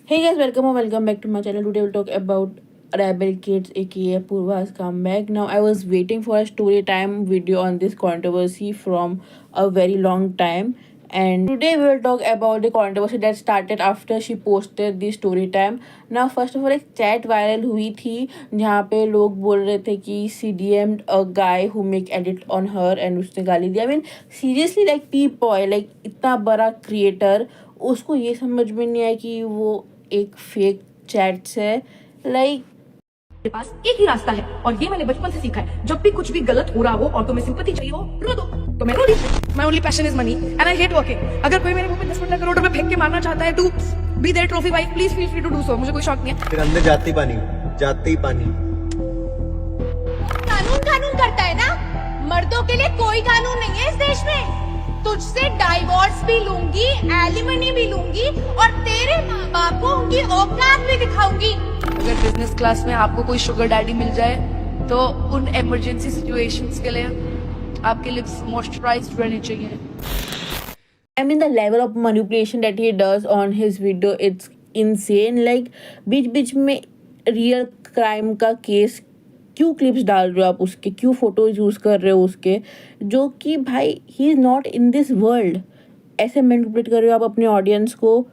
Hey guys, welcome or welcome back to my channel. Today we'll talk about Rebel Kids aka Purva's comeback. Now I was waiting for a story time video on this controversy from a very long time, and today we will talk about the controversy that started after she posted the story time. Now first of all एक chat viral हुई थी जहाँ पे लोग बोल रहे थे कि she DM'd a guy who make edit on her and उसने गाली दी. I mean seriously like P-Boy like इतना बड़ा creator उसको ये समझ में नहीं आया कि वो एक फेक चैट से लाइक मेरे पास एक ही रास्ता है और ये मैंने बचपन से सीखा है। जब भी कुछ भी गलत हो रहा हो और तुम्हें सिंपैथी चाहिए हो, रो दो। तो मैं रो दी। My only passion is money and I hate working. अगर कोई मेरे मुंह पे 10 करोड़ रुपए फेंक के मारना चाहता है to be their trophy wife, please feel free to do so. मुझे कोई शौक नहीं है। फिर अंदर जाते ही पानी कानून कानून करता है ना। मर्दों के लिए कोई कानून नहीं है इस देश में। तुझसे डाइवोर्स भी लूंगी, एलिमनी भी लूंगी और तेरे माँ बाप को उनकी औकात भी दिखाऊंगी। अगर बिजनेस क्लास में आपको कोई शुगर डैडी मिल जाए तो उन इमरजेंसी सिचुएशंस के लिए आपके लिप्स मॉइस्चराइज्ड रहने चाहिए। I mean the level of manipulation that he does on his video it's insane. like बीच बीच में रियल क्राइम का केस क्यों क्लिप्स डाल रहे हो आप उसके, क्यों फोटोज यूज़ कर रहे हो उसके, जो कि भाई he is not in this world. ऐसे मैनिपुलेट कर रहे हो आप अपने ऑडियंस को.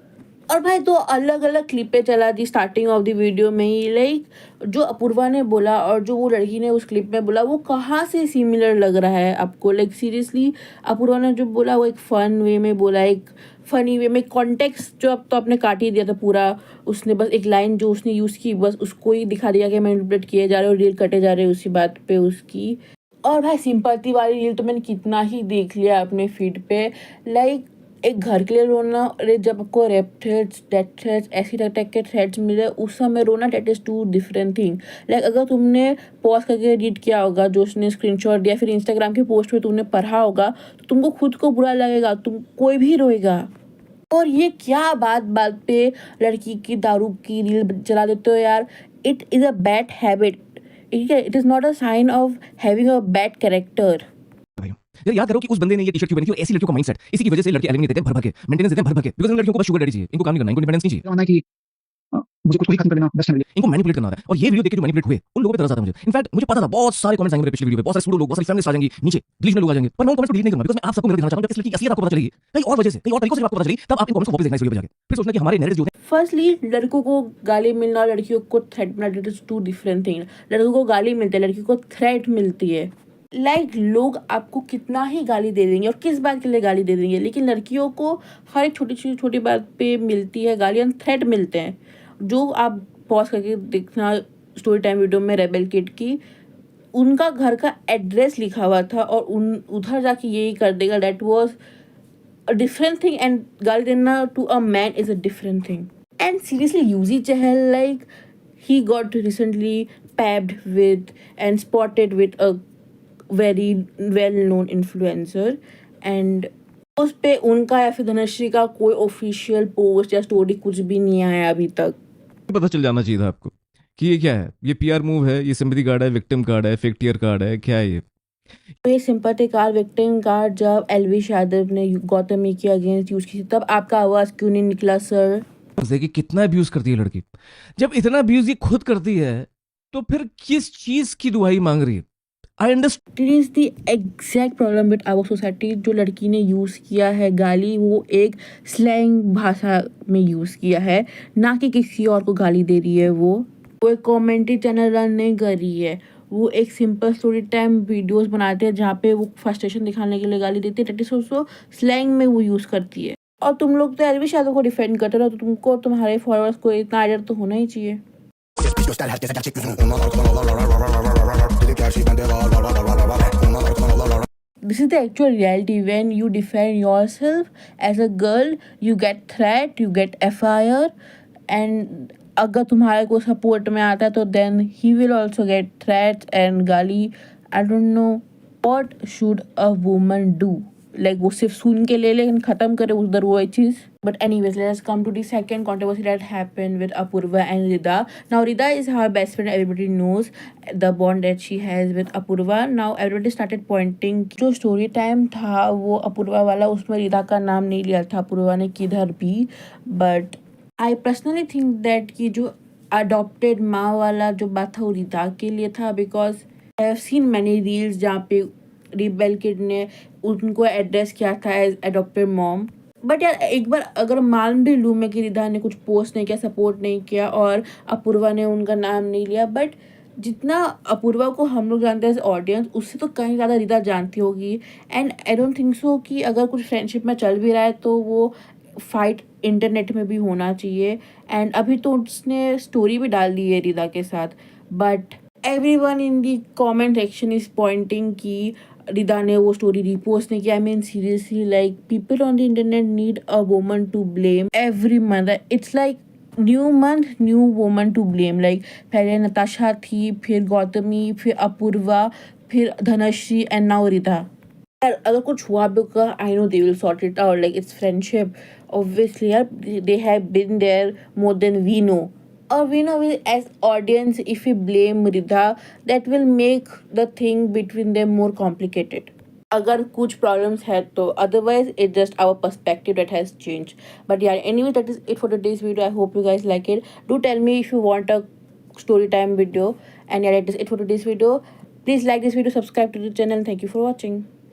और भाई तो अलग अलग क्लिपें चला the starting of the video में ही. लाइक जो अपूर्वा ने बोला और जो वो लड़की ने उस क्लिप में बोला वो कहाँ से सिमिलर लग रहा है आपको. लाइक सीरियसली अपूर्वा ने जो बोला वो एक फ़न वे में बोला, एक फ़नी वे में. कॉन्टेक्स्ट जो अब तो आपने काट ही दिया था पूरा. उसने बस एक लाइन जो उसने यूज़ की बस उसको ही दिखा दिया कि मैनिपुलेट किए जा रहे हो, रील कटे जा रहे हैं उसी बात पे उसकी. और भाई सिंपैथी वाली रील तो मैंने कितना ही देख लिया अपने फीड पे. लाइक एक घर के लिए रोना, अरे जब आपको रेप थ्रेट्स, डेथ थ्रेट्स, ऐसी टाइप के थ्रेट्स मिले उस समय रोना, that is two different thing. Like अगर तुमने पॉज करके रीड किया होगा जो उसने स्क्रीनशॉट दिया, फिर इंस्टाग्राम की पोस्ट में तुमने पढ़ा होगा तो तुमको खुद को बुरा लगेगा, तुम कोई भी रोएगा. और ये क्या बात बात पे लड़की की दारू की रील चला देते हो यार. It is a bad habit. It is not a sign of having a bad character. यार याद करो कि उस बंदे ने ये टी-शर्ट क्यों पहनी थी और ऐसी लड़कियों का माइंडसेट, इसी की वजह से लड़के एलिमिनेट देते हैं भर भर के, मेंटेनेंस देते हैं भर भर के, बिकॉज़ इन लड़कियों को बस शुगर डैडी चाहिए, इनको काम नहीं करना, इनको इंडिपेंडेंस नहीं चाहिए, होना है कि मुझे खुद को ही खत्म कर देना बेस्ट है मेरे लिए। इनको मैनिपुलेट करना होता है. और ये वीडियो देख के जो मैनिपुलेट हुए उन लोगों पे तरस आता है मुझे. इनफैक्ट मुझे पता था बहुत सारे कमेंट्स आएंगे मेरे पिछले वीडियो पे, बहुत सारे सूडो लोग, बहुत सारी फैमिलीज आ जाएंगी नीचे, डिलीशनल लोग आ जाएंगे, पर मैं उन कमेंट्स को डिलीट नहीं करूंगा, बिकॉज़ मैं आप सबको मेरे दिखाना चाहता हूं. जब इस लड़की की असलियत आपको पता चलेगी कई और वजह से, कई और तरीकों से आपको पता चलेगी, तब आप इन कमेंट्स को वापस देखना इस वीडियो पे जाके, फिर सोचना कि हमारे नैरेटिव जो होते हैं. फर्स्टली लड़कों को गाली मिलना और लड़कियों को थ्रेट मिलना, it is too different thing. लड़कों को गाली मिलती है, लड़कियों को थ्रेट मिलती है. लाइक लोग आपको कितना ही गाली दे देंगे और किस बात के लिए गाली दे देंगे, लेकिन लड़कियों को हर एक छोटी छोटी बात पे मिलती है गालियाँ, थ्रेट मिलते हैं. जो आप पॉज करके देखना स्टोरी टाइम वीडियो में रेबल किड की, उनका घर का एड्रेस लिखा हुआ था और उधर जाके यही कर देगा. That was a different thing, and गाली देना to a man is a different thing. And seriously Yuzi Chahal, like he got recently pabbed with and spotted with a very well known influencer, and उस पे उनका या फिर धनश्री का कोई official post या स्टोरी कुछ भी नहीं आया अभी तक. पता चल जाना चाहिए था आपको कि ये क्या है, ये पीआर मूव है, ये सिंपैथी कार्ड है, विक्टिम कार्ड है, फेक टीयर कार्ड है, क्या है ये. तो ये सिंपैथी कार्ड, विक्टिम कार्ड जब एलविश यादव ने गौतमी के अगेंस्ट यूज की तब आपका आवाज क्यों नहीं निकला सर. कि कितना अब्यूज करती है लड़की. जब इतना अब्यूज ये खुद करती है तो फिर किस चीज की दुहाई मांग रही है. I understand. It is the exact problem with our society. जो लड़की ने यूज़ किया है गाली, वो एक स्लैंग भाषा में यूज़ किया है, ना कि किसी और को गाली दे रही है. वो एक कॉमेंट्री चैनल रन नहीं कर रही है, वो एक सिंपल स्टोरी टाइम वीडियोस बनाते हैं जहाँ पे वो फ्रस्ट्रेशन दिखाने के लिए गाली देती है. दैट इज ऑल्सो स्लैंग में वो यूज़ करती है. और तुम लोग तो एलविश यादव को डिफेंड करते रहो, तो तुमको तुम्हारे फॉलोअर्स को इतना आइडिया तो होना ही चाहिए. This is the actual reality. When you defend yourself as a girl, you get threat, you get FIR, and अगर तुम्हारे को सपोर्ट में आता है तो then he will also get threats and गाली. I don't know what should a woman do. Like वो सिर्फ सुन के ले लेकिन ख़त्म करे उधर वो चीज़. But anyways, let's come to the second controversy that happened with Apurva and Rida. Now Rida is her best friend. Everybody knows the bond that she has with Apurva. Now everybody started pointing. जो story time था वो अपूर्वा वाला, उसमें रिदा का नाम नहीं लिया था अपूर्वा ने किधर भी. But I personally think that कि जो अडॉप्टेड माँ वाला जो बात था वो रिदा के लिए था, because I have seen many reels जहाँ पे रिबेल किड ने उनको एड्रेस किया था एज अडॉप्टेड मॉम। बट यार एक बार अगर मान भी लूँ मैं कि रिदा ने कुछ पोस्ट नहीं किया, सपोर्ट नहीं किया और अपूर्वा ने उनका नाम नहीं लिया, बट जितना अपूर्वा को हम लोग जानते हैं एज ऑडियंस, उससे तो कहीं ज़्यादा रिदा जानती होगी। And I don't think so कि अगर कुछ फ्रेंडशिप में चल भी रहा है तो वो फाइट इंटरनेट में भी होना चाहिए। एंड अभी तो उसने स्टोरी भी डाल दी है रिदा के साथ, but everyone in the comment section is pointing कि रिदा ने वो स्टोरी रिपोस्ट नहीं किया। I mean seriously, like people on the internet need a woman to blame every month. It's like new month new woman to blame. Like पहले Natasha थी, फिर गौतमी, फिर अपूर्वा, फिर धनश्री एंड नाउ रिदा। यार अगर कुछ हुआ भी होगा, I know they will sort it out, like it's friendship obviously यार, they have been there more than we know. और we know as audience if you blame Rida that will make the thing between them more complicated. अगर कुछ problems है तो, otherwise it just our perspective that has change. But यार anyway that is it for today's video. I hope you guys like it. Do tell me if you want a story time video, and yeah, that is it for today's video. Please like this video, subscribe to the channel. Thank you for watching.